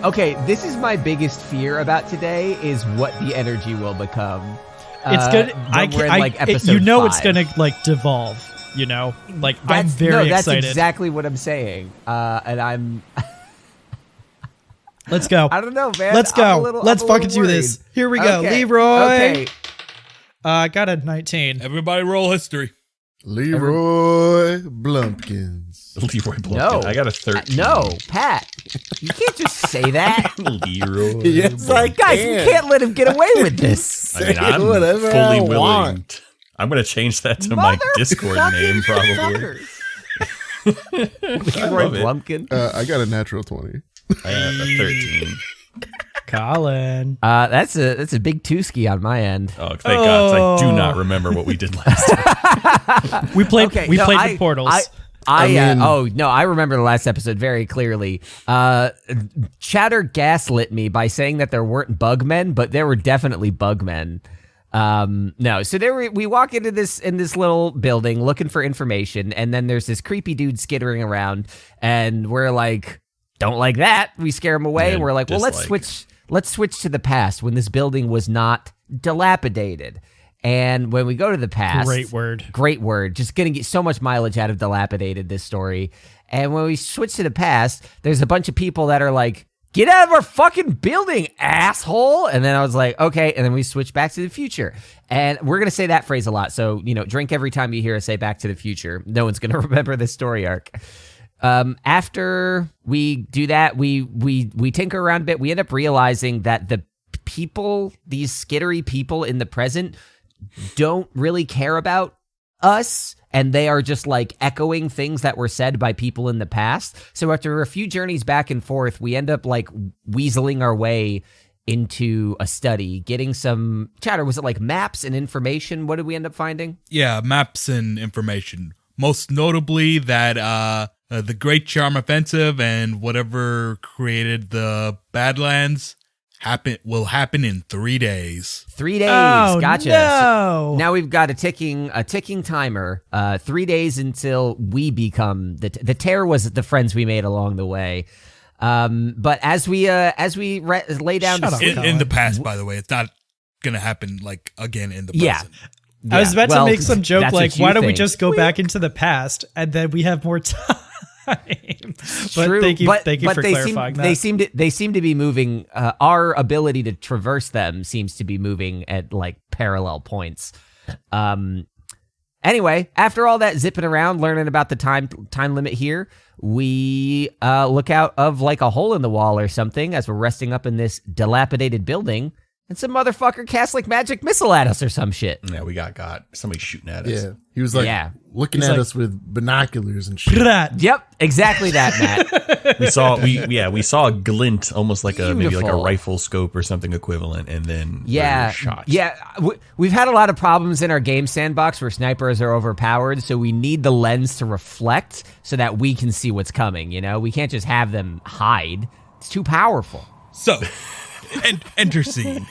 Okay, this is my biggest fear about today is what the energy will become. It's good. Episode 5. It's gonna like devolve. I'm very that's excited. That's exactly what I'm saying. And I'm. Let's go. I don't know, man. Let's go. Let's fucking do worried. this. Here we go. Okay. Leroy. Okay. I got a 19. Everybody roll history. Leroy Blumpkins. Leroy Blumpkins. No. I got a 13. No, Pat. You can't just say that. Leroy. Yes, I Guys, you can't let him get away with this. I mean, I'm whatever fully I willing. want. I'm going to change that to my Discord name, probably. Leroy Blumpkin. I got a natural 20. I got a 13. Colin. That's a big two-ski on my end. Oh, thank God. 'Cause I do not remember what we did last time. We played with portals. I remember the last episode very clearly. Chowder gaslit me by saying that there weren't bugmen, but there were definitely bugmen. So we walk into this little building looking for information, and then there's this creepy dude skittering around, and we're like, don't like that. We scare him away, and we're like, well, let's switch to the past when this building was not dilapidated. And when we go to the past, great word, just gonna get so much mileage out of dilapidated, this story. And when we switch to the past, there's a bunch of people that are like, get out of our fucking building, asshole. And then I was like, okay. And then we switch back to the future. And we're going to say that phrase a lot. So, drink every time you hear us say back to the future. No one's going to remember this story arc. After we do that, we tinker around a bit. We end up realizing that the people, these skittery people in the present, don't really care about us, and they are just like echoing things that were said by people in the past. So after a few journeys back and forth, we end up like weaseling our way into a study, getting some Chowder. Was it like maps and information? What did we end up finding? Yeah, maps and information. Most notably that the Great Charm Offensive and whatever created the Badlands will happen in 3 days. 3 days. Oh, Gotcha. No. So now we've got a ticking timer. 3 days until we become the tear was the friends we made along the way. But as we lay down in the past, by the way, it's not gonna happen like again in the present. I was about to make some joke like, why don't we think. just go back into the past and then we have more time? But True, thank you for clarifying that. They seem to be moving. Our ability to traverse them seems to be moving at like parallel points. Anyway, after all that zipping around, learning about the time limit here, we look out of like a hole in the wall or something as we're resting up in this dilapidated building. And some motherfucker cast like magic missile at us or some shit. Yeah, we got somebody shooting at us. Yeah, he was like looking at us with binoculars and shit. Yep, exactly that, Matt. we saw a glint, almost like maybe like a rifle scope or something equivalent, and then shot. Yeah, we've had a lot of problems in our game sandbox where snipers are overpowered, so we need the lens to reflect so that we can see what's coming. We can't just have them hide. It's too powerful. So. Enter scene.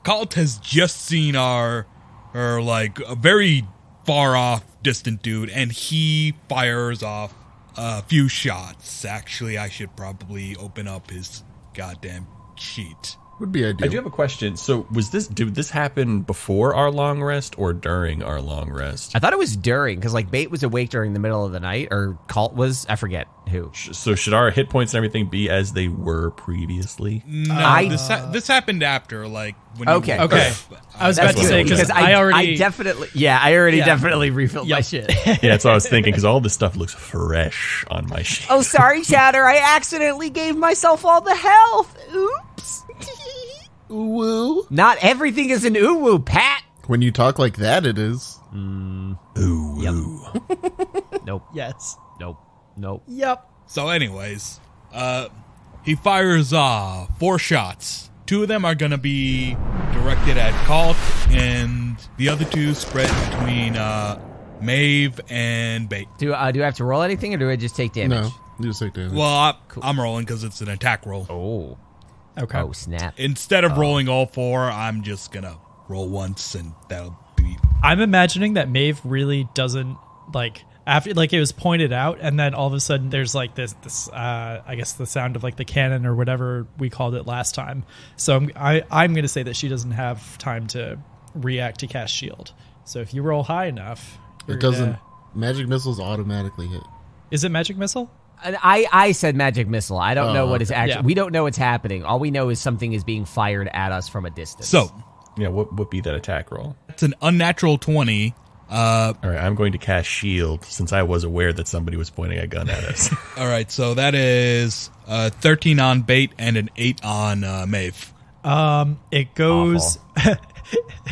Kalt has just seen our like a very far off distant dude, and he fires off a few shots. Actually, I should probably open up his goddamn sheet. Would be ideal. I do have a question. So did this happen before our long rest or during our long rest? I thought it was during, because like Bait was awake during the middle of the night, or Kalt was, I forget who. So should our hit points and everything be as they were previously? No, this happened after, like when Okay. I was about to say, because I definitely refilled my shit. Yeah, that's what I was thinking, because all this stuff looks fresh on my sheet. Oh, sorry, Chowder. I accidentally gave myself all the health. Oops. Ooh-woo. Not everything is an ooh-woo, Pat. When you talk like that, it is. Ooh. Yep. Nope. Yes. Nope. Yep. So anyways, he fires 4 shots. 2 of them are gonna be directed at Kalt, and the other 2 spread between Maeve and Bait. Do I have to roll anything, or do I just take damage? No, you just take damage. Well, I'm rolling because it's an attack roll. Oh. Okay. Oh, snap. Instead of rolling all 4, I'm just gonna roll once, and that'll be... I'm imagining that Maeve really doesn't, like, after like it was pointed out, and then all of a sudden there's like this I guess the sound of like the cannon or whatever we called it last time. So I'm going to say that she doesn't have time to react to cast shield. So if you roll high enough, It doesn't. Magic missiles automatically hit. Is it magic missile? I said magic missile. I don't know what is actually. Yeah. We don't know what's happening. All we know is something is being fired at us from a distance. So, Yeah, what would be that attack roll? it's an unnatural 20. All right, I'm going to cast shield since I was aware that somebody was pointing a gun at us. All right, so that is 13 on Bait and an 8 on Maeve. It goes.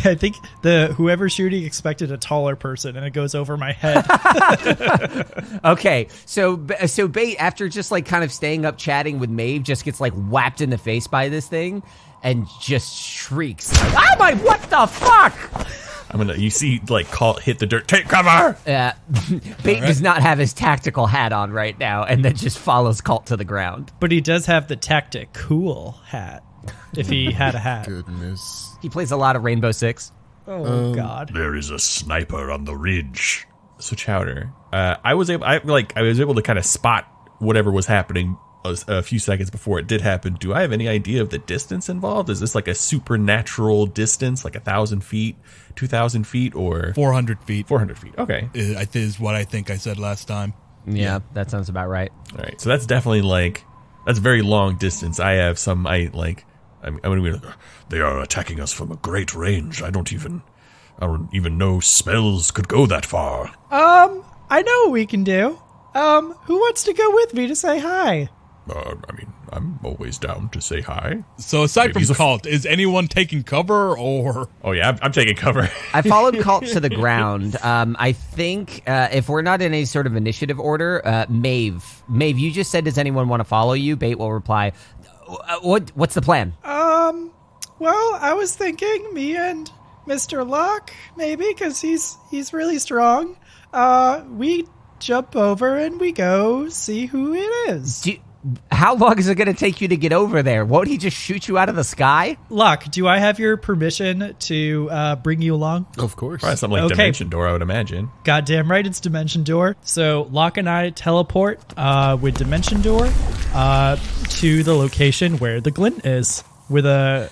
I think whoever's shooting expected a taller person, and it goes over my head. Okay, so Bait, after just like kind of staying up chatting with Maeve, just gets like whapped in the face by this thing and just shrieks. Like, oh my, what the fuck? You see like Kalt hit the dirt, take cover! Bait does not have his tactical hat on right now, and then just follows Kalt to the ground. But he does have the tactic cool hat. If he had a hat. Goodness. He plays a lot of Rainbow Six. Oh God. There is a sniper on the ridge. So Chowder, I was able to kind of spot whatever was happening a few seconds before it did happen. Do I have any idea of the distance involved? Is this like a supernatural distance, like 1,000 feet, 2,000 feet, or 400 feet 400 feet? Okay, is what I think I said last time. Yeah, that sounds about right. all right. So that's definitely that's a very long distance. I have some they are attacking us from a great range. I don't even know spells could go that far. I know what we can do. Who wants to go with me to say hi? I'm always down to say hi. So aside from he's a- Kalt, is anyone taking cover or... Oh yeah, I'm taking cover. I followed Kalt to the ground. I think if we're not in any sort of initiative order, Maeve, you just said, does anyone want to follow you? Bait will reply, what's the plan? Well, I was thinking me and Mr. Locke, maybe, because he's really strong. We jump over and we go see who it is. How long is it going to take you to get over there? Won't he just shoot you out of the sky? Locke, do I have your permission to bring you along? Of course. Probably something like Okay. Dimension Door, I would imagine. Goddamn right, it's Dimension Door. So Locke and I teleport with Dimension Door to the location where the glint is, with a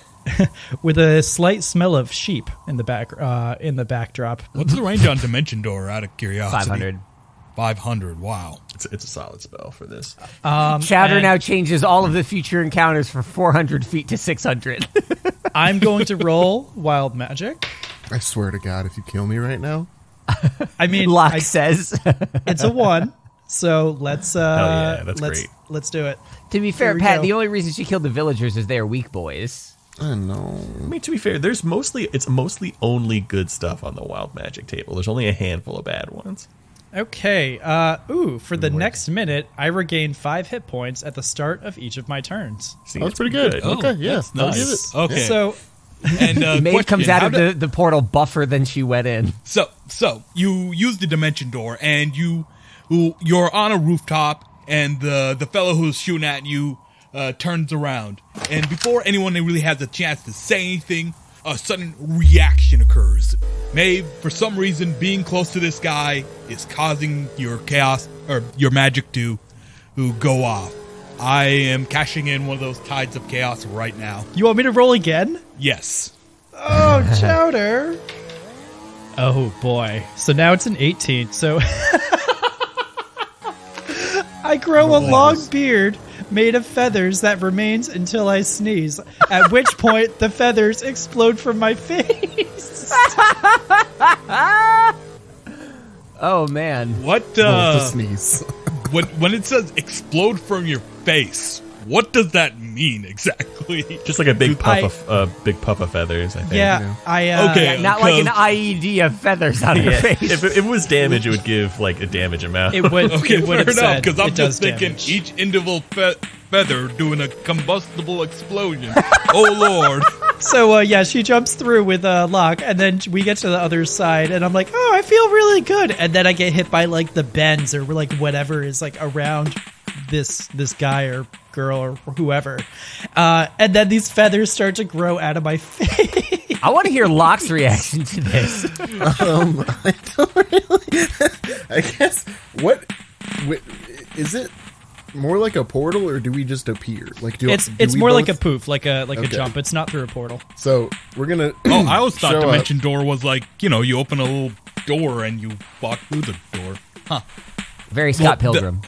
with a slight smell of sheep in the backdrop. What's the range on Dimension Door, out of curiosity? 500. 500, wow. It's a solid spell for this. Chowder and- now changes all of the future encounters from 400 feet to 600. I'm going to roll Wild Magic. I swear to God, if you kill me right now, I mean, Locke says. it's a 1. So let's yeah, that's great. Let's do it. To be fair, Here we Pat, go. the only reason she killed the villagers is they are weak boys. I don't know. I mean, to be fair, it's mostly only good stuff on the Wild Magic table. There's only a handful of bad ones. Okay. For the next minute, I regain 5 hit points at the start of each of my turns. See, That's pretty good. Oh, Okay, yeah. that's I'll nice. give it. Okay. So And Maeve comes question, out how of the portal buffer than she went in. So you use the Dimension Door, and you're on a rooftop, and the fellow who's shooting at you turns around, and before anyone really has a chance to say anything, a sudden reaction occurs. Maeve, for some reason, being close to this guy is causing your chaos or your magic to go off. I am cashing in one of those tides of chaos right now. you want me to roll again? Yes. Oh, Chowder. Oh boy. So now it's an 18. So I grow a long beard made of feathers that remains until I sneeze, at which point the feathers explode from my face. Oh, man. What The sneeze. when it says explode from your face, what does that mean exactly? Just like a big I- puff of feathers, I think. Yeah, Okay. Not like an Because- IED of feathers on your face. If it was damage, it would give like a damage amount. it would. Okay, it would fair have enough, said because I'm it does just thinking damage. each individual feather doing a combustible explosion. Oh, Lord. So yeah, she jumps through with Locke, and then we get to the other side, and I'm like, oh, I feel really good, and then I get hit by like the bends or like whatever is like around this guy or girl or whoever, and then these feathers start to grow out of my face. I want to hear Locke's reaction to this. I don't really. I guess what is it? More like a portal, or do we just appear? Like, It's more like a poof, like a jump. It's not through a portal. So we're gonna. Oh, I always thought show Dimension up. Door was like, you open a little door and you walk through the door. Huh. Very Scott Well, Pilgrim.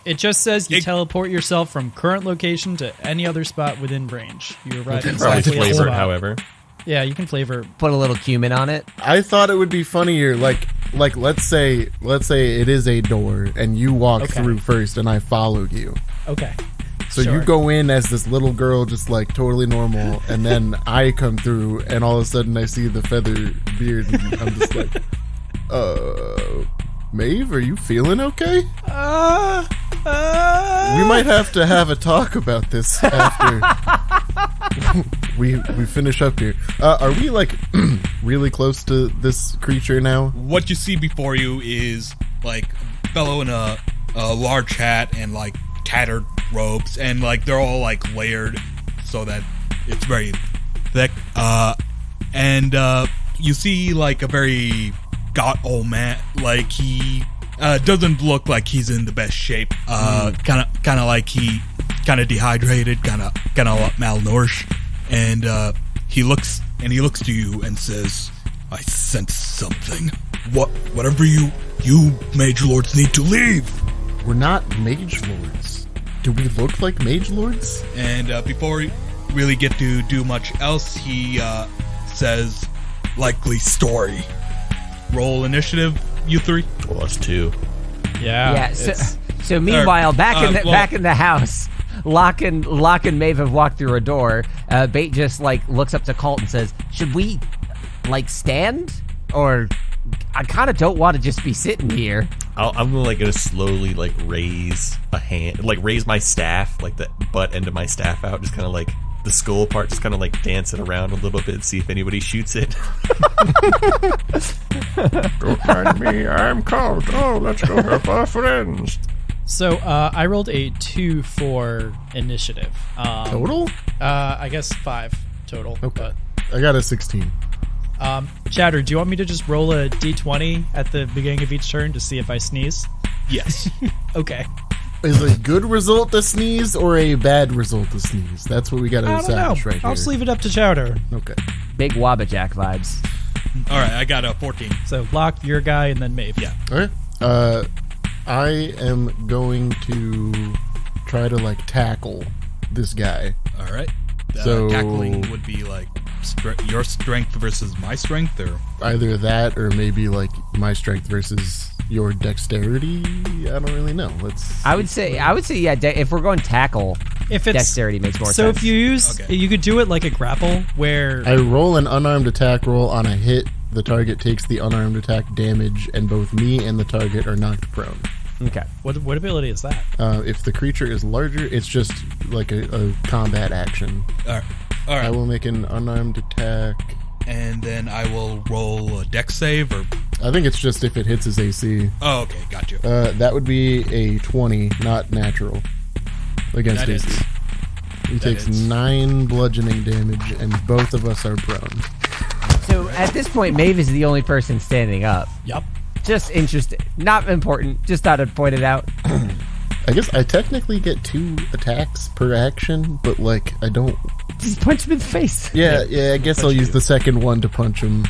It just says you teleport yourself from current location to any other spot within range. You arrive Probably exactly at the flavor, spot. however. Yeah, you can flavor. Put a little cumin on it. I thought it would be funnier, like let's say it is a door and you walk Okay. through first and I follow you. Okay. So Sure. you go in as this little girl, just like totally normal, and then I come through and all of a sudden I see the feather beard and I'm just like, Maeve, are you feeling okay? We might have to have a talk about this after we finish up here. Are we like really close to this creature now? What you see before you is like a fellow in a large hat and like tattered robes, and like they're all like layered so that it's very thick. And you see like a very gaunt old man. Like he doesn't look like he's in the best shape. Kind of like he kind of dehydrated, kind of malnourished, and he looks to you and says, "I sense something. Whatever you mage lords need to leave." We're not mage lords. Do we look like mage lords? And before we really get to do much else, he says, "Likely story. Roll initiative, you three." Well, that's 2. Yeah. Yeah. So meanwhile, back in the house, Locke and Maeve have walked through a door. Bait just like looks up to Kalt and says, "Should we like stand, or I kind of don't want to just be sitting here." I'm gonna slowly like raise a hand, like raise my staff, like the butt end of my staff out, just kind of like the skull part, just kind of like dance it around a little bit, see if anybody shoots it. Don't mind me, I'm Kalt. Oh, let's go help our friends. So I rolled a 2 for initiative. Total? I guess 5 total. Okay. I got a 16. Chowder, do you want me to just roll a d20 at the beginning of each turn to see if I sneeze? Yes. Okay. Is a good result to sneeze or a bad result to sneeze? That's what we got to I don't know. establish right here. I'll just leave it up to Chowder. Okay. Big Wabbajack vibes. All right, I got a 14. So Locke, your guy, and then Maeve. Yeah. All right. I am going to try to like tackle this guy. All right. So- Tackling would be like your strength versus my strength, or Either that or maybe like my strength versus your dexterity. I don't really know. I would say, yeah. If we're going tackle, If it's dexterity makes more so, sense. if you use, Okay. you could do it like a grapple, where I roll an unarmed attack roll. On a hit, the target takes the unarmed attack damage, and both me and the target are knocked prone. Okay. what ability is that? If the creature is larger, it's just like a combat action. all I right. will make an unarmed attack. And then I will roll a dex save, or I think it's just if it hits his AC. oh, okay, got you. That would be a 20, not natural, against That AC. hits. He takes hits. 9 bludgeoning damage, and both of us are prone. So at this point, Maeve is the only person standing up. Yup. Just interesting. Not important. Just thought I'd point it out. I guess I technically get 2 attacks per action, but like I don't. Just punch him in the face. Yeah. I guess I'll use the second one to punch him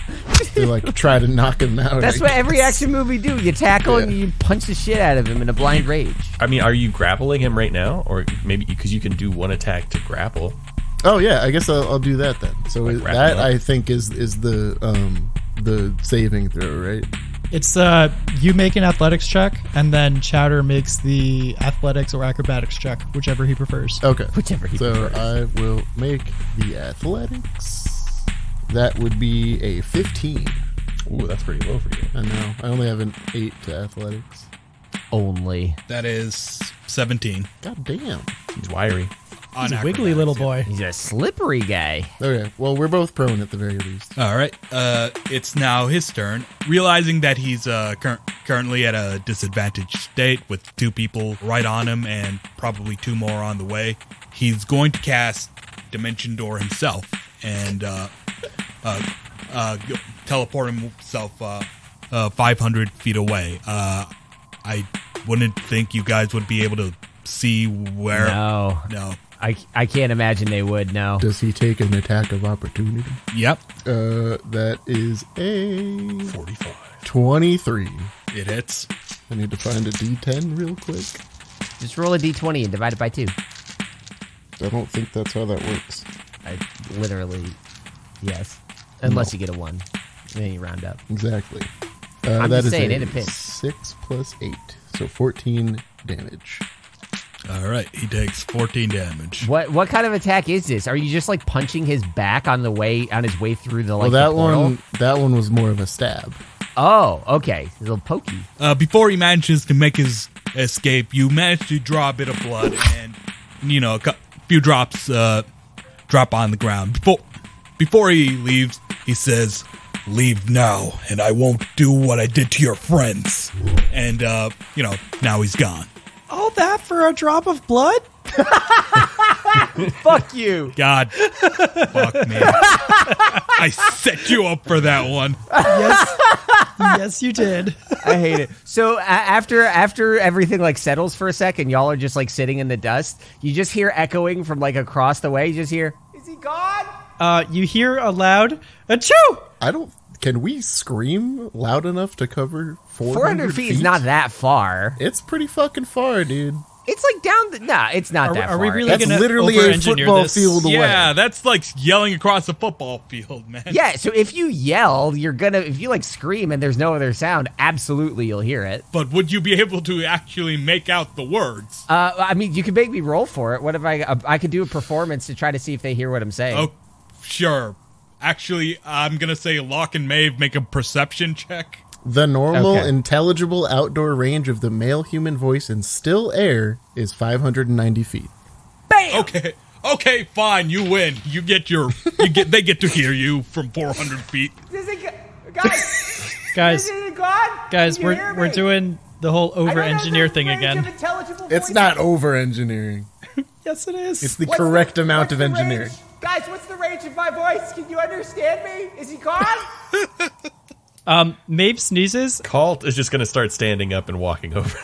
to like try to knock him out. That's I what every guess. action movie do. You tackle and you punch the shit out of him in a blind rage. I mean, are you grappling him right now, or maybe because you can do one attack to grapple? Oh yeah, I guess I'll do that then. So Like wrap that him up? I think is the saving throw, right? It's you make an athletics check, and then Chowder makes the athletics or acrobatics check, whichever he prefers. Okay. Whichever he So prefers. I will make the athletics. That would be a 15. Ooh, that's pretty low for you. I know. I only have an 8 to athletics. Only. That is 17. God damn. He's wiry. He's a wiggly little boy. He's a slippery guy. Okay. Well, we're both prone at the very least. All right. It's now his turn. Realizing that he's currently at a disadvantaged state with 2 people right on him and probably 2 more on the way, he's going to cast Dimension Door himself. And teleport himself 500 feet away. I wouldn't think you guys would be able to see where. No. I can't imagine they would, no. Does he take an attack of opportunity? Yep. That is a 45. 23. It hits. I need to find a D10 real quick. Just roll a d20 and divide it by 2. I don't think that's how that works. Literally, yes. Unless you get a 1. Then you round up. Exactly. I'm that just is saying, a in a pinch. 6 plus 8. So 14 damage. All right, he takes 14 damage. What kind of attack is this? Are you just like punching his back on his way through the like? Well, the portal? that one was more of a stab. Oh, okay. A little pokey. Before he manages to make his escape, you manage to draw a bit of blood, and a few drops drop on the ground. Before he leaves, he says, "Leave now, and I won't do what I did to your friends." And now he's gone. All that for a drop of blood? Fuck you. God, fuck me. I set you up for that one. Yes, you did. I hate it. So after everything like settles for a second, y'all are just like sitting in the dust. You just hear echoing from like across the way. You just hear, "Is he gone?" You hear a loud achoo! Can we scream loud enough to cover 400 feet is not that far. It's pretty fucking far, dude. It's like down nah, it's not that far. Are we really That's gonna literally a over-engineer football this? field away. Yeah, that's like yelling across a football field, man. Yeah, so if you yell, if you like scream and there's no other sound, absolutely you'll hear it. But would you be able to actually make out the words? I mean, you can make me roll for it. What if I could do a performance to try to see if they hear what I'm saying? Oh, sure. Actually, I'm going to say Locke and Maeve make a perception check. The normal, Okay. intelligible outdoor range of the male human voice in still air is 590 feet. Bam! Okay, fine, you win. They get to hear you from 400 feet. Guys, Can you we're hear we're me? doing the whole I don't know over-engineer the thing range again. of intelligible It's voices. not over-engineering. Yes, it is. It's the What's correct amount what's of the engineering. range? Guys, what's the range of my voice? Can you understand me? Is he gone? Maeve sneezes. Kalt is just going to start standing up and walking over.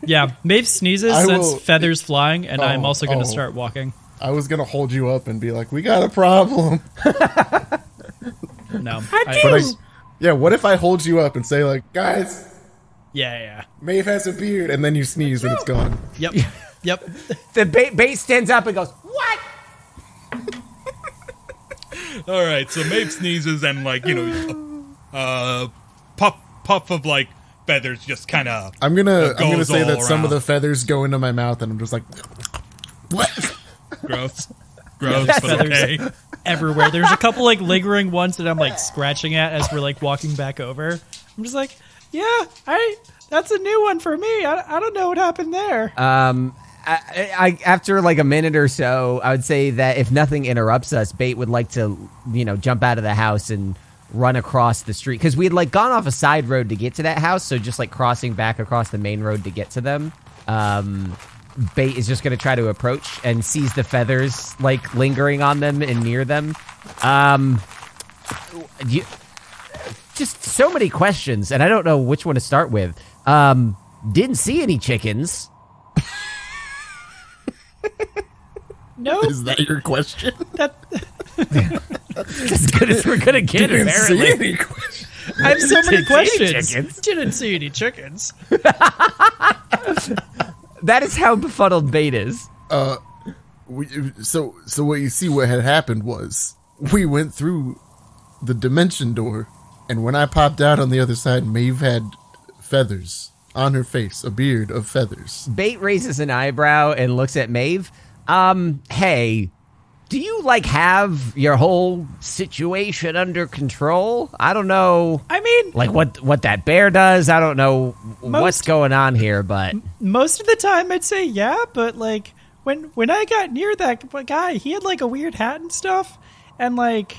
Yeah, Maeve sneezes, I sends will- feathers flying, and I'm also going to oh. start walking. I was going to hold you up and be like, we got a problem. No. Yeah, what if I hold you up and say, like, guys, Yeah. Maeve has a beard, and then you sneeze and it's gone. Yep. The bait stands up and goes, "What?" All right, so Maeve sneezes and puff of like feathers just kind of. I'm gonna goes say all that some of the around. feathers go into my mouth, and I'm just like, what? Gross, but Feathers okay. everywhere. There's a couple like lingering ones that I'm like scratching at as we're like walking back over. I'm just like, yeah, that's a new one for me. I don't know what happened there. I after like a minute or so, I would say that if nothing interrupts us, Bait would like to, jump out of the house and run across the street because we had like gone off a side road to get to that house. So just like crossing back across the main road to get to them. Bait is just going to try to approach and sees the feathers like lingering on them and near them. Just so many questions, and I don't know which one to start with. Didn't see any chickens. No, Is that your question? As good as we're gonna get, Didn't see apparently. any question. I have so many Didn't see any questions. chickens. Didn't see any chickens. That is how befuddled Bait is. So what you see, what had happened was we went through the dimension door, and when I popped out on the other side, Maeve had feathers on her face, a beard of feathers. Bait raises an eyebrow and looks at Maeve. Hey, do you have your whole situation under control? I don't know. I mean, Like what that bear does. I don't know what's going on here, but most of the time I'd say yeah, but like when I got near that guy, he had like a weird hat and stuff, and like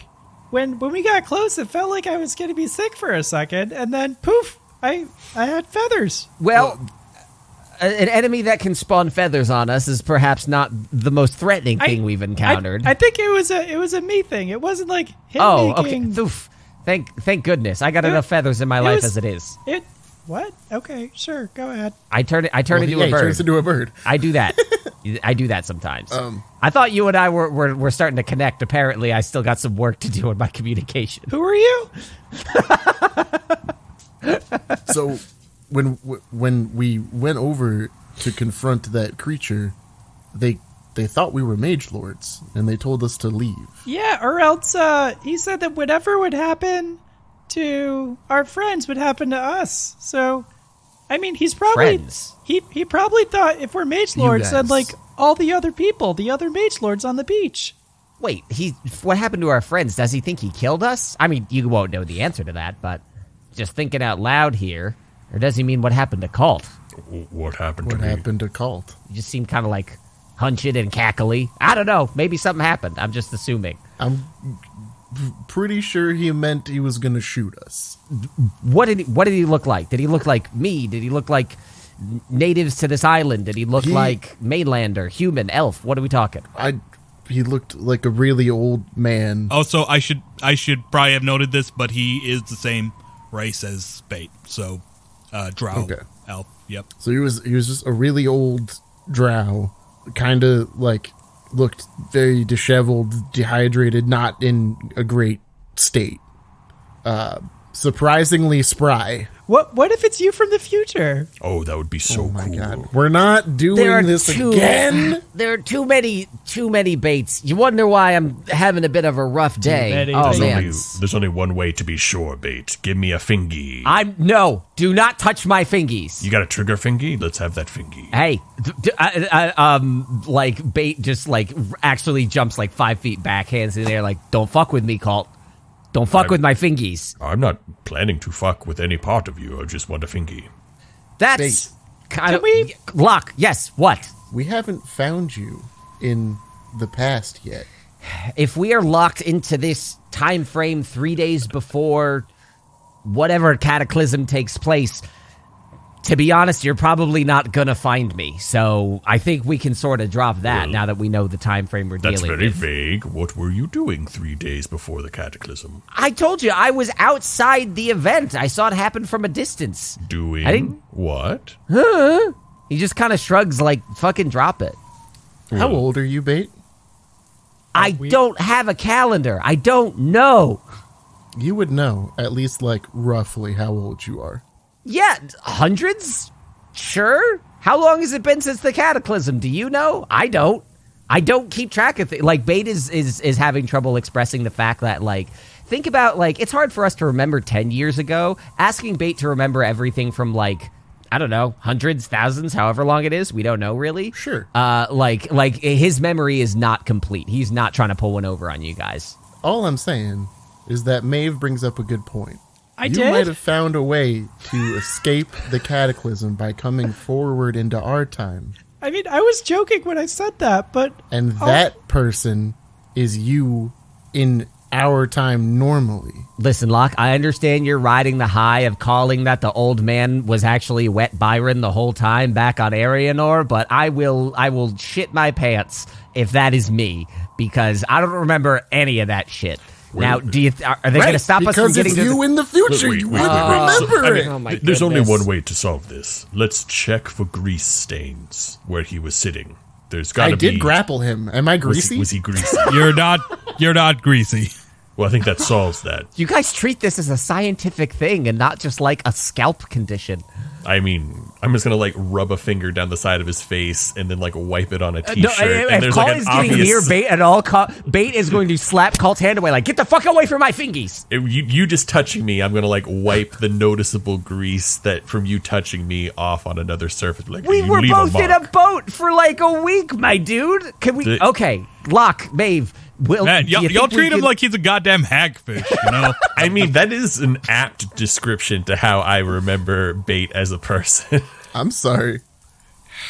when we got close, it felt like I was gonna be sick for a second, and then poof, I had feathers. well, an enemy that can spawn feathers on us is perhaps not the most threatening thing we've encountered. I think it was a me thing. It wasn't like him making... okay. Oof. Thank goodness. I got enough feathers in my life as it is. What? Okay, sure. Go ahead. I turn into a bird. He turns into a bird. I do that. I do that sometimes. I thought you and I were starting to connect. Apparently, I still got some work to do in my communication. Who are you? So when we went over to confront that creature, they thought we were mage lords, and they told us to leave. Yeah, or else he said that whatever would happen to our friends would happen to us. So, I mean, he's probably Friends? he probably thought if we're mage lords, then guys. like all the other people, the other mage lords on the beach. Wait, what happened to our friends? Does he think he killed us? I mean, you won't know the answer to that, but just thinking out loud here, or does he mean what happened to Kalt? What happened What to me? happened to Kalt? You just seemed kind of like hunched and cackly. I don't know. Maybe something happened. I'm just assuming. I'm pretty sure he meant he was gonna shoot us. What did he look like? Did he look like me? Did he look like natives to this island? Did he look like mainlander, human, elf? What are we talking? He looked like a really old man. Also, I should probably have noted this, but he is the same race as Bait. So, drow, Okay. elf. Yep. So he was just a really old drow, kind of like looked very disheveled, dehydrated, not in a great state. Surprisingly spry. What if it's you from the future? Oh, that would be so Oh my cool. god, we're not doing this again. There are too many baits. You wonder why I'm having a bit of a rough day. many Oh baits. man. There's only one way to be sure, Bait. Give me a fingy. Do not touch my fingies. You got a trigger fingy? Let's have that fingy. Hey, like Bait just like actually jumps like 5 feet back, hands in the air, like don't fuck with me, Kalt. Don't fuck with my fingies. I'm not planning to fuck with any part of you. I just want a fingy. That's kind of we- Locke. Yes. What? We haven't found you in the past yet. If we are locked into this time frame 3 days before whatever cataclysm takes place, to be honest, you're probably not gonna find me. So I think we can sort of drop that now that we know the time frame we're That's dealing very with. vague. What were you doing 3 days before the cataclysm? I told you I was outside the event. I saw it happen from a distance. Doing I didn't- what? He just kind of shrugs like, fucking drop it. How old are you, Bait? I don't have a calendar. I don't know. You would know at least like roughly how old you are. Yeah, hundreds? Sure. How long has it been since the cataclysm? Do you know? I don't. I don't keep track of things. Like, Bait is having trouble expressing the fact that, like, think about, like, it's hard for us to remember 10 years ago. Asking Bait to remember everything from, like, I don't know, hundreds, thousands, however long it is. We don't know, really. Sure. Like his memory is not complete. He's not trying to pull one over on you guys. All I'm saying is that Maeve brings up a good point. I You did? might have found a way to escape the cataclysm by coming forward into our time. I mean, I was joking when I said that, but And that person is you in our time normally. Listen, Locke, I understand you're riding the high of calling that the old man was actually Wet Byron the whole time back on Arianor, but I will shit my pants if that is me, because I don't remember any of that shit. Now, are they going to stop us from Because getting it's to you in the future. Wait, You wait, wouldn't wait. remember it. Oh my There's only goodness. one way to solve this. Let's check for grease stains where he was sitting. There's got I to be. did grapple him. Am I Was greasy? he, was he greasy? You're not greasy. Well, I think that solves that. You guys treat this as a scientific thing and not just like a scalp condition. I mean, I'm just gonna like rub a finger down the side of his face and then like wipe it on a t-shirt. and if there's Colin like is an getting obvious. near Bait at all, Bait is going to slap Kalt's hand away, like, get the fuck away from my fingies. You just touching me, I'm gonna like wipe the noticeable grease that from you touching me off on another surface. Like, We you were leave both in a mark. boat for like a week, my dude. Can we? Okay, Locke, Maeve. Man, do you y'all think we treat him can- like he's a goddamn hagfish, you know? I mean, that is an apt description to how I remember Bait as a person. I'm sorry.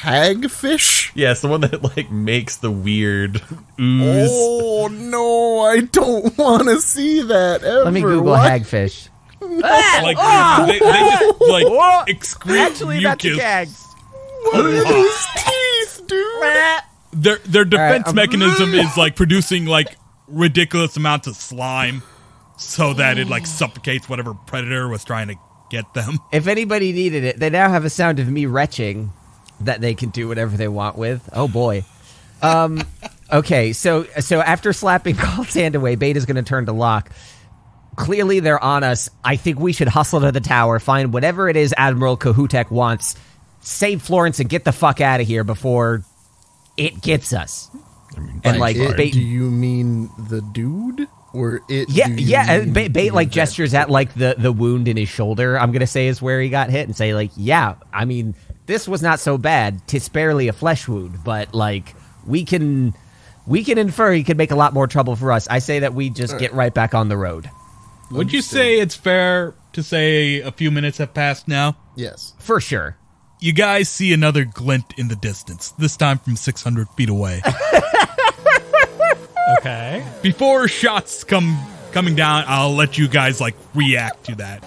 Hagfish? Yeah, it's the one that like makes the weird ooze. Oh no, I don't want to see that ever. Let me Google What? hagfish. Like, they just, like, excrete Actually, that's a mucus. gag. What are those teeth, dude? Their defense mechanism is like producing like ridiculous amounts of slime so that it like suffocates whatever predator was trying to get them. If anybody needed it, they now have a sound of me retching that they can do whatever they want with. Oh boy. Okay, so after slapping Kalt's hand away, Beta's going to turn to Locke. Clearly they're on us. I think we should hustle to the tower, find whatever it is Admiral Kahutek wants, save Florence, and get the fuck out of here before it gets us. I mean, And like, do you mean the dude or it? Yeah. Bait like gestures at like the wound in his shoulder. I'm gonna say is where he got hit, and say like, yeah. I mean, this was not so bad. 'Tis barely a flesh wound, but like we can infer he could make a lot more trouble for us. I say that we just get right back on the road. Would you say it's fair to say a few minutes have passed now? Yes. For sure. You guys see another glint in the distance, this time from 600 feet away. Okay. Before shots coming down, I'll let you guys like react to that.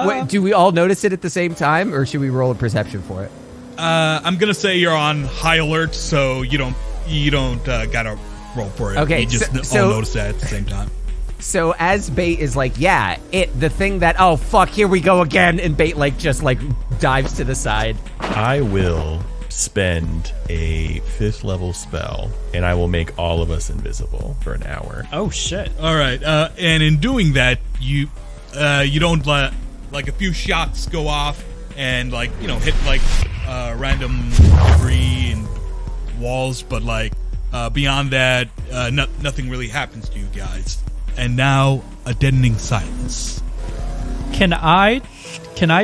Wait, do we all notice it at the same time, or should we roll a perception for it? I'm gonna say you're on high alert, so you don't gotta roll for it. Okay, you just all notice that at the same time. So as Bait is like, yeah, the thing that, oh fuck, here we go again, and Bait like just like dives to the side. I will spend a 5th level spell, and I will make all of us invisible for an hour. Oh shit. All right, and in doing that, you don't let like a few shots go off and like hit like random debris and walls, but like beyond that, nothing really happens to you guys. And now a deadening silence. Can I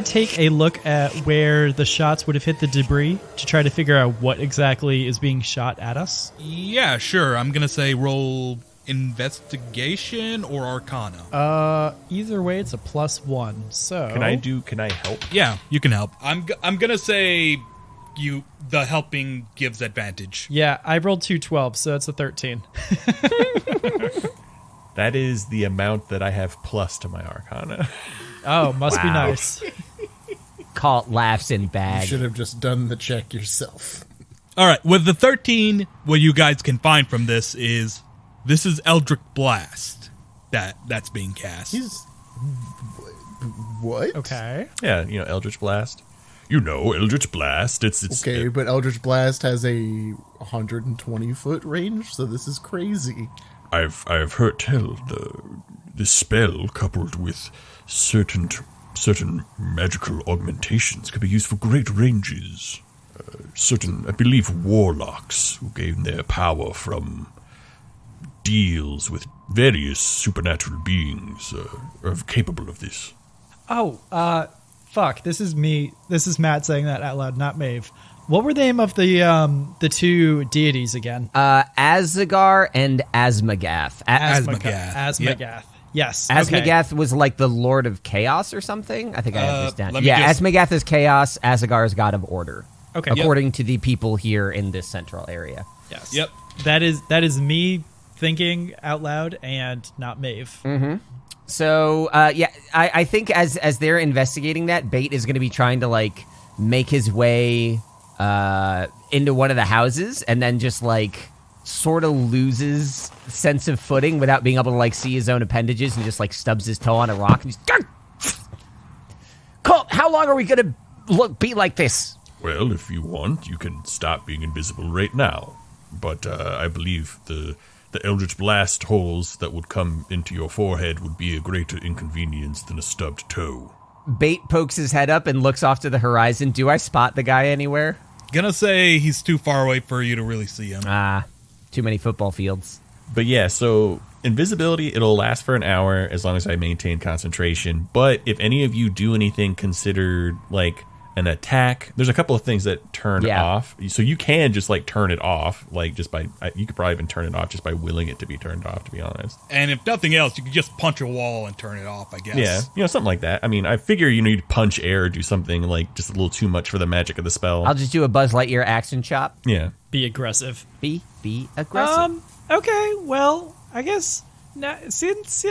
take a look at where the shots would have hit the debris to try to figure out what exactly is being shot at us? Yeah, sure. I'm gonna say roll investigation or arcana. Either way, it's a +1. So Can I help? Yeah, you can help. I'm gonna say the helping gives advantage. Yeah, I rolled 2 12, so it's a 13. That is the amount that I have plus to my arcana. Oh, must be Wow. nice. Kalt laughs in You bag. should have just done the check yourself. All right, with the 13, what you guys can find from this is Eldritch Blast that's being cast. What? Okay. Yeah, Eldritch Blast. Eldritch Blast. It's Okay, but Eldritch Blast has a 120-foot range, so this is crazy. I've heard tell the spell coupled with certain magical augmentations can be used for great ranges. Certain, I believe, warlocks who gain their power from deals with various supernatural beings are capable of this. Oh, fuck. This is me. This is Matt saying that out loud, not Maeve. What were the name of the two deities again? Asgard and Asmagath. Asmagath. Yep. Yes. Asmagath was like the Lord of Chaos or something. I think I have this down. let me Yeah, just- Asmagath is chaos. Asgard is god of order. Okay. According to the people here in this central area. Yes. Yep. That is me thinking out loud and not Maeve. So, I think as they're investigating that, Bait is going to be trying to like make his way into one of the houses, and then just like sort of loses sense of footing without being able to like see his own appendages, and just like stubs his toe on a rock. And he's, Colt, how long are we going to be like this? Well, if you want, you can stop being invisible right now. But I believe the Eldritch Blast holes that would come into your forehead would be a greater inconvenience than a stubbed toe. Bait pokes his head up and looks off to the horizon. Do I spot the guy anywhere? Gonna say he's too far away for you to really see him. Too many football fields. But yeah, so invisibility, it'll last for an hour as long as I maintain concentration. But if any of you do anything considered like an attack, there's a couple of things that turn off. So you can just like turn it off, like just by, you could probably even turn it off just by willing it to be turned off, to be honest. And if nothing else, you could just punch a wall and turn it off, I guess. Yeah, something like that. I mean, I figure you'd punch air or do something like just a little too much for the magic of the spell. I'll just do a Buzz Lightyear action chop. Yeah. Be aggressive. Be aggressive. Okay, well, I guess since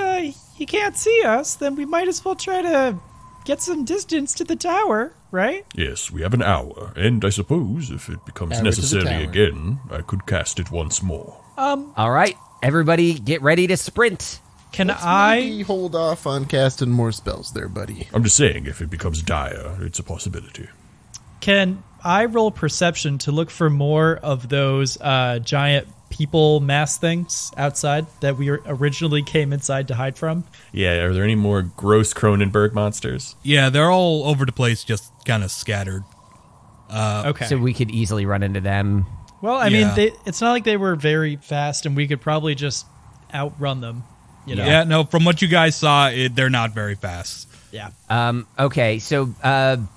he can't see us, then we might as well try to get some distance to the tower. right? Yes, we have an hour, and I suppose if it becomes Hour to the necessary tower. again, I could cast it once more. All right, everybody, get ready to sprint. Can Maybe I? hold off on casting more spells there, buddy. I'm just saying, if it becomes dire, it's a possibility. Can I roll perception to look for more of those giant people mass things outside that we originally came inside to hide from? Yeah, are there any more gross Cronenberg monsters? Yeah, they're all over the place, just kind of scattered. Okay. So we could easily run into them. Well, I Yeah. mean, it's not like they were very fast, and we could probably just outrun them. You know? Yeah, no, from what you guys saw, they're not very fast. Yeah. Okay, so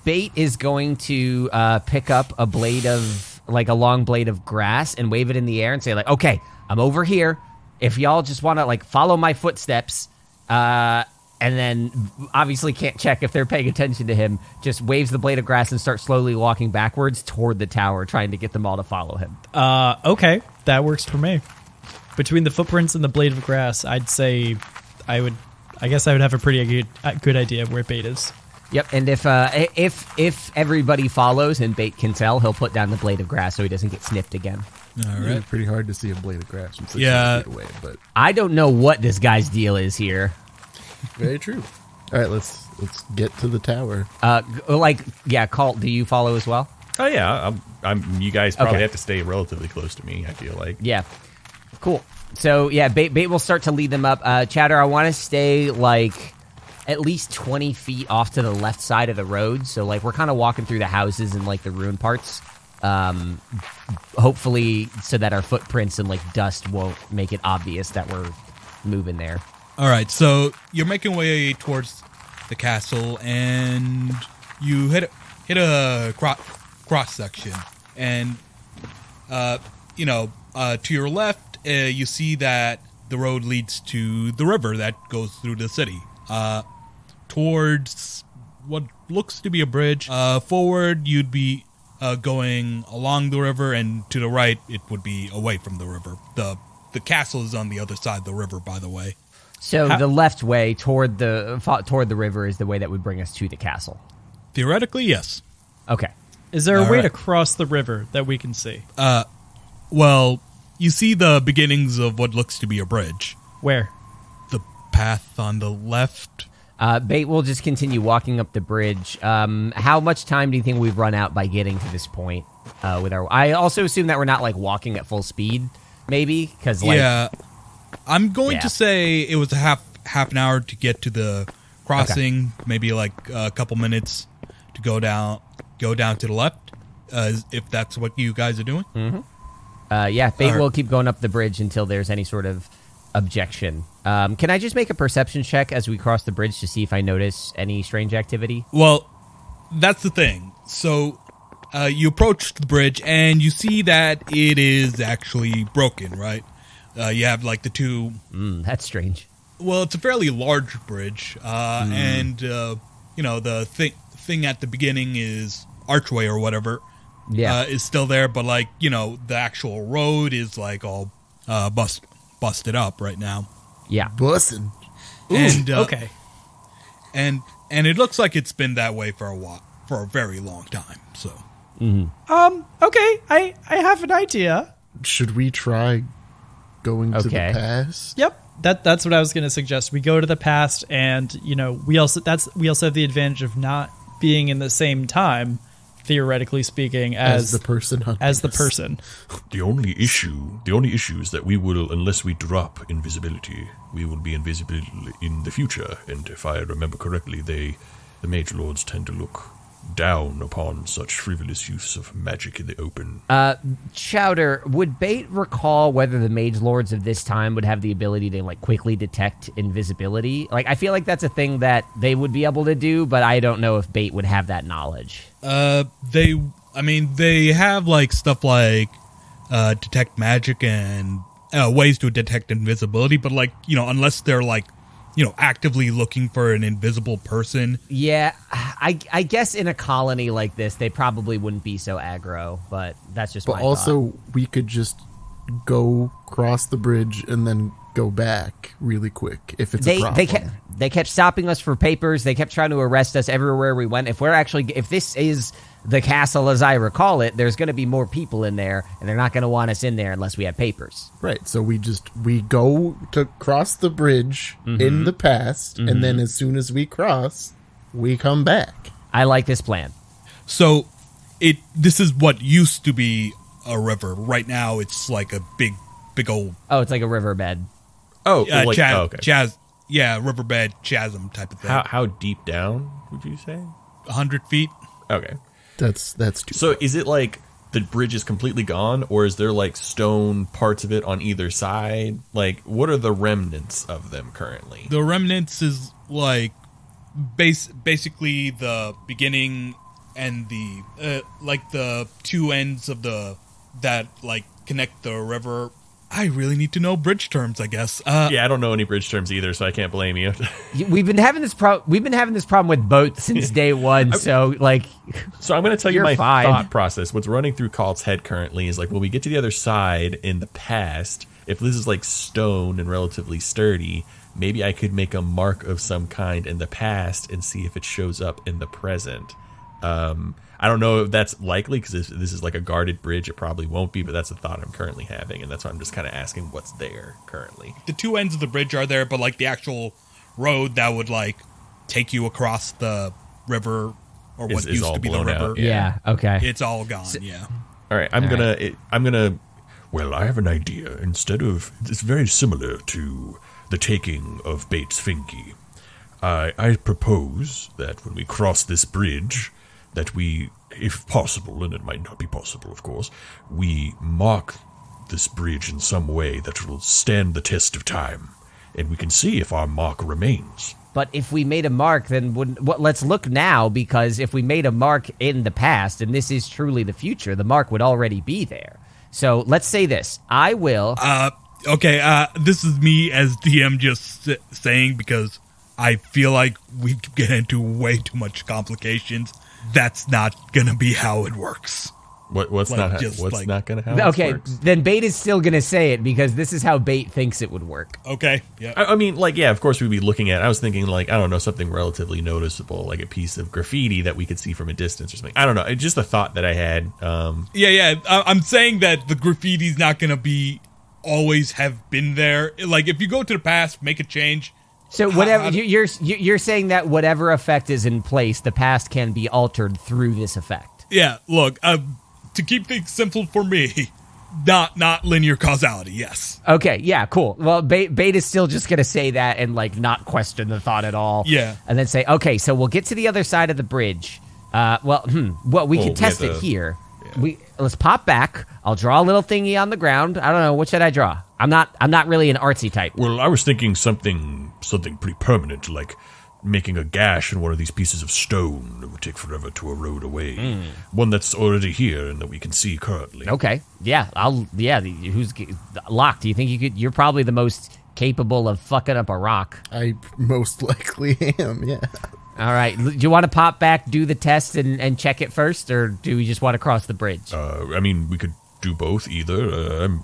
Bait is going to pick up a blade of, like a long blade of grass and wave it in the air and say, like, okay, I'm over here. If y'all just want to, like, follow my footsteps, and then obviously can't check if they're paying attention to him, just waves the blade of grass and starts slowly walking backwards toward the tower, trying to get them all to follow him. Okay, that works for me. Between the footprints and the blade of grass, I'd say I guess I would have a pretty good idea of where Bait is. Yep, and if everybody follows and Bait can tell, he'll put down the blade of grass so he doesn't get snipped again. All It's right. pretty hard to see a blade of grass from 600 Yeah. feet away, but I don't know what this guy's deal is here. very true. All right, let's get to the tower. Kalt, do you follow as well? Oh yeah, I'm. You guys probably Okay. have to stay relatively close to me. I feel like. Yeah. Cool. So, yeah, Bait will start to lead them up. Chowder, I want to stay, like, at least 20 feet off to the left side of the road. So, like, we're kind of walking through the houses and, like, the ruined parts. Hopefully so that our footprints and, like, dust won't make it obvious that we're moving there. All right, so you're making way towards the castle, and you hit a cross section, and to your left, you see that the road leads to the river that goes through the city, towards what looks to be a bridge. Forward, you'd be going along the river, and to the right, it would be away from the river. The castle is on the other side of the river, by the way. So the left way toward the river is the way that would bring us to the castle. Theoretically, yes. Okay. Is there a All way right. to cross the river that we can see? Well, you see the beginnings of what looks to be a bridge. Where? The path on the left. Bait will just continue walking up the bridge. How much time do you think we've run out by getting to this point? I also assume that we're not, like, walking at full speed, maybe? Because, like... Yeah. I'm going Yeah. to say it was a half an hour to get to the crossing, maybe like a couple minutes to go down to the left, if that's what you guys are doing. Yeah, Bait Alright. will keep going up the bridge until there's any sort of objection. Can I just make a perception check as we cross the bridge to see if I notice any strange activity? Well, that's the thing. So you approach the bridge and you see that it is actually broken, right? You have like the two. That's strange. Well, it's a fairly large bridge, and the thing at the beginning is archway or whatever. Yeah. Is still there, but like the actual road is like all busted up right now, Yeah. Bussin'. and Okay. and it looks like it's been that way for a very long time. So Okay. I have an idea. Should we try going to the Okay. past? Yep. That's what I was going to suggest. We go to the past, and we also have the advantage of not being in the same time, theoretically speaking, As the person hunting as the us. person. The only issue is that we will, unless we drop invisibility, we will be invisible in the future. And if I remember correctly, the mage lords tend to look down upon such frivolous use of magic in the open. Chowder, would Bait recall whether the mage lords of this time would have the ability to, like, quickly detect invisibility? Like, I feel like that's a thing that they would be able to do, but I don't know if Bait would have that knowledge. they have like stuff like detect magic and ways to detect invisibility, but like unless they're like actively looking for an invisible person. Yeah, I guess in a colony like this, they probably wouldn't be so aggro, but that's just But my also, thought. we could just go cross the bridge and then go back really quick if it's a problem. They kept stopping us for papers. They kept trying to arrest us everywhere we went. If this is the castle as I recall it, there's going to be more people in there, and they're not going to want us in there unless we have papers. Right. So we go to cross the bridge in the past, and then as soon as we cross, we come back. I like this plan. So this is what used to be a river. Right now, it's like a big old. Oh, it's like a riverbed. Oh, okay. Riverbed chasm type of thing. How deep down would you say? 100 feet. Okay. That's too So is it like the bridge is completely gone, or is there like stone parts of it on either side? Like, what are the remnants of them currently? The remnants is like basically the beginning and the like the two ends of that like connect the river. I really need to know bridge terms, I guess. Yeah, I don't know any bridge terms either, so I can't blame you. We've been having this problem with boats since day one. So I'm going to tell you my fine. thought process. What's running through Kalt's head currently is like, when we get to the other side in the past, if this is like stone and relatively sturdy, maybe I could make a mark of some kind in the past and see if it shows up in the present. I don't know if that's likely, because this is like a guarded bridge. It probably won't be, but that's a thought I'm currently having, and that's why I'm just kind of asking what's there currently. The two ends of the bridge are there, but like the actual road that would like take you across the river, or what used to be the river. Yeah. Okay. It's all gone. Yeah. All right. I'm gonna. Well, I have an idea. It's very similar to the taking of Bates Finky. I propose that when we cross this bridge, that we, if possible, and it might not be possible, of course, we mark this bridge in some way that will stand the test of time, and we can see if our mark remains. But if we made a mark, then let's look now, because if we made a mark in the past, and this is truly the future, the mark would already be there. So let's say this. I will... Okay, this is me as DM just saying, because I feel like we get into way too much complications. That's not gonna be how it works. What's not gonna happen? Okay, then Bait is still gonna say it, because this is how Bait thinks it would work. Okay, yeah. I mean, like, yeah, of course we'd be looking at. I was thinking, like, I don't know, something relatively noticeable, like a piece of graffiti that we could see from a distance or something. I don't know. It's just a thought that I had. I'm saying that the graffiti's not gonna be always have been there. Like, if you go to the past, make a change. So whatever you're saying that whatever effect is in place, the past can be altered through this effect. Yeah, look, to keep things simple for me, not linear causality. Yes. Okay. Yeah. Cool. Well, Bait is still just gonna say that and like not question the thought at all. Yeah. And then say, okay, so we'll get to the other side of the bridge. We can test it here. Yeah. Let's pop back. I'll draw a little thingy on the ground. I don't know, what should I draw? I'm not really an artsy type. Well, I was thinking something pretty permanent, like making a gash in one of these pieces of stone that would take forever to erode away. One that's already here and that we can see currently. Okay. Yeah. Who's Locke? Do you think you could? You're probably the most capable of fucking up a rock. I most likely am. Yeah. All right. Do you want to pop back, do the test, and check it first, or do we just want to cross the bridge? I mean, we could do both either. I'm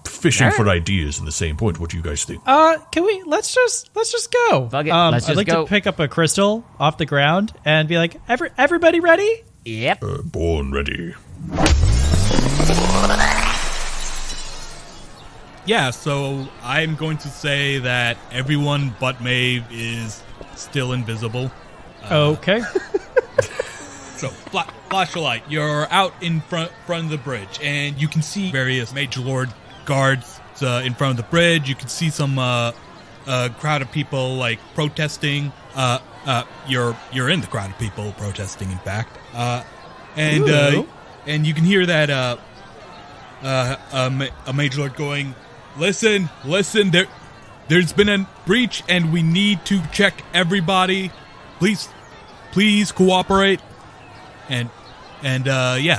fishing for ideas in the same point. What do you guys think? Can we? Let's just go. Fuck it. Let's just I'd like go. to pick up a crystal off the ground and be like, everybody ready? Yep. Born ready. Yeah, so I'm going to say that everyone but Maeve is still invisible. Okay. So, flash a light. You're out in front of the bridge, and you can see various Mage Lord guards in front of the bridge. You can see some crowd of people like protesting. You're in the crowd of people protesting, in fact. And you can hear that a Mage Lord going, "Listen, there's been a breach, and we need to check everybody. Please cooperate."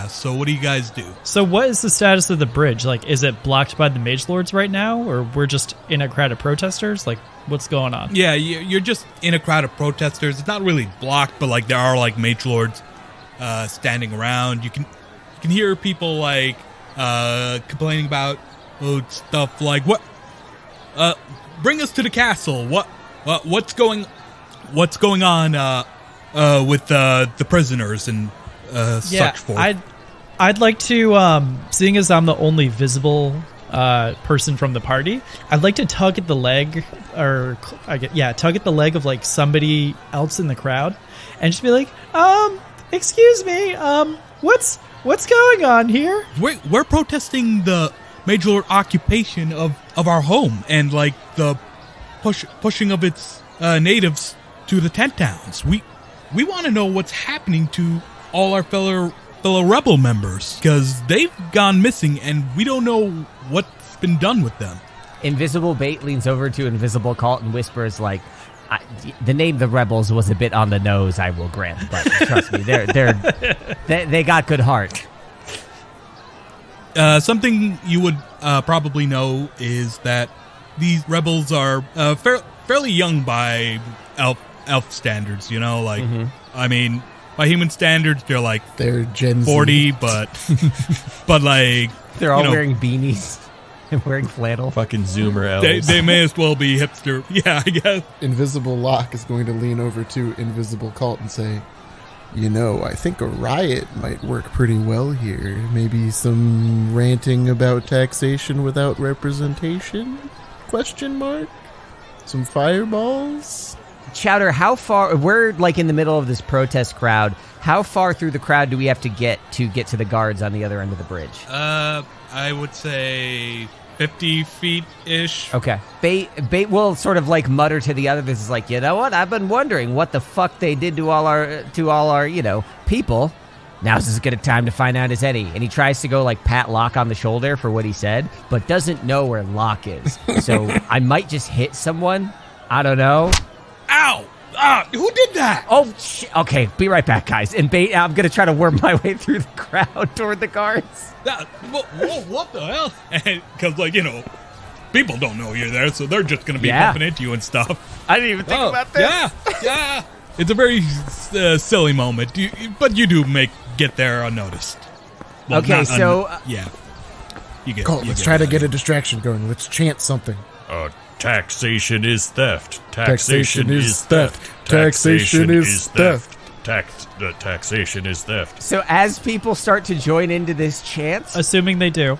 So what do you guys do? So what is the status of the bridge? Like, is it blocked by the Mage Lords right now, or we're just in a crowd of protesters? Like, what's going on? Yeah, you're just in a crowd of protesters. It's not really blocked, but like there are like Mage Lords standing around. You can hear people like complaining about stuff like what. Bring us to the castle. What's going on with the prisoners and such forth? I'd like to, seeing as I'm the only visible person from the party, I'd like to tug at the leg, tug at the leg of like somebody else in the crowd, and just be like, excuse me, what's going on here? We're protesting the major occupation of our home and like the pushing of its natives to the tent towns. We want to know what's happening to all our fellow rebel members, because they've gone missing and we don't know what's been done with them. Invisible Bait leans over to Invisible Kalt and whispers like, the name the rebels was a bit on the nose, I will grant, but trust me, they got good heart. Something you would probably know is that these rebels are fairly young by elf standards, you know, like, I mean, by human standards, they're Gen 40, Z. but like... They're all wearing beanies and wearing flannel. Fucking Zoomer elves. They may as well be hipster. Yeah, I guess. Invisible Locke is going to lean over to Invisible Cult and say, I think a riot might work pretty well here. Maybe some ranting about taxation without representation? ? Some fireballs? Chowder, how far... We're, like, in the middle of this protest crowd. How far through the crowd do we have to get to the guards on the other end of the bridge? I would say 50 feet-ish. Okay. Bait will sort of, like, mutter to the others. Is like, you know what? I've been wondering what the fuck they did to all our people. Now's as good a time to find out as any. And he tries to go, like, pat Locke on the shoulder for what he said, but doesn't know where Locke is. So I might just hit someone. I don't know. Ow! Who did that? Oh, shit. Okay, be right back, guys. And Bait, I'm going to try to worm my way through the crowd toward the guards. What the hell? Because, people don't know you're there, so they're just going to be bumping into you and stuff. I didn't even think about this. Yeah. It's a very silly moment, but you do get there unnoticed. Well, okay, so... yeah. Let's try to get a distraction going. Let's chant something. Taxation is theft. Taxation is theft. Taxation is theft. Taxation is theft. So as people start to join into this chant... Assuming they do.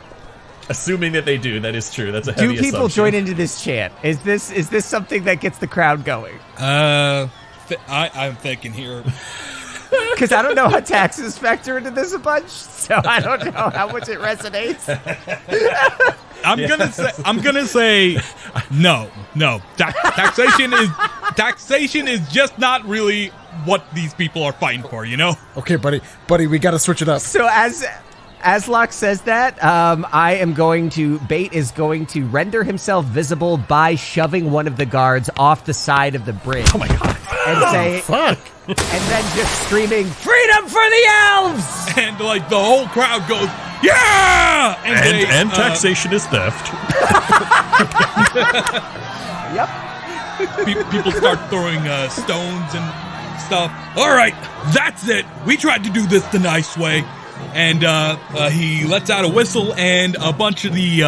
Assuming that they do, that is true. That's a heavy assumption. Do people assumption. join into this chant? Is this something that gets the crowd going? I'm thinking here... Because I don't know how taxes factor into this a bunch, so I don't know how much it resonates. I'm gonna say no. Taxation is just not really what these people are fighting for, you know? Okay, buddy, we gotta switch it up. So as Locke says that, Bait is going to render himself visible by shoving one of the guards off the side of the bridge. Oh my god. And say, fuck. And then just screaming, freedom for the elves! And the whole crowd goes, yeah! And taxation is theft. Yep. People start throwing stones and stuff. All right, that's it. We tried to do this the nice way. And he lets out a whistle, and a bunch of the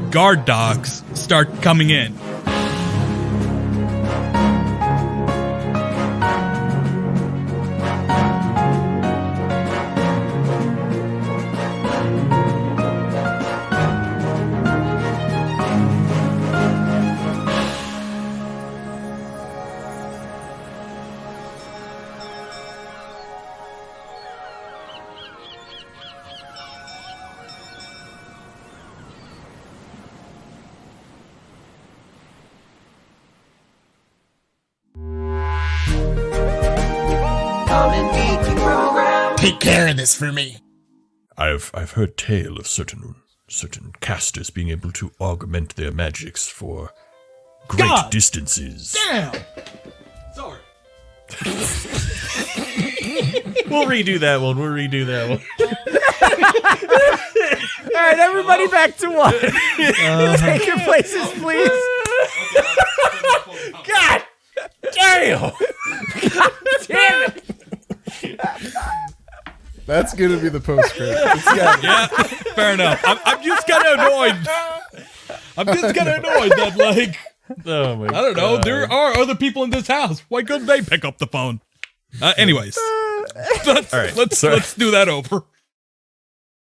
guard dogs start coming in. Take care of this for me. I've heard tale of certain casters being able to augment their magics for great distances. Damn! Sorry. We'll redo that one. All right, everybody back to one. Take your places, please. God damn! God damn it! That's gonna be the post credit. Yeah, fair enough. I'm just kind of annoyed. That, like, Oh my I don't know. God. There are other people in this house. Why couldn't they pick up the phone? Anyways, let's do that over.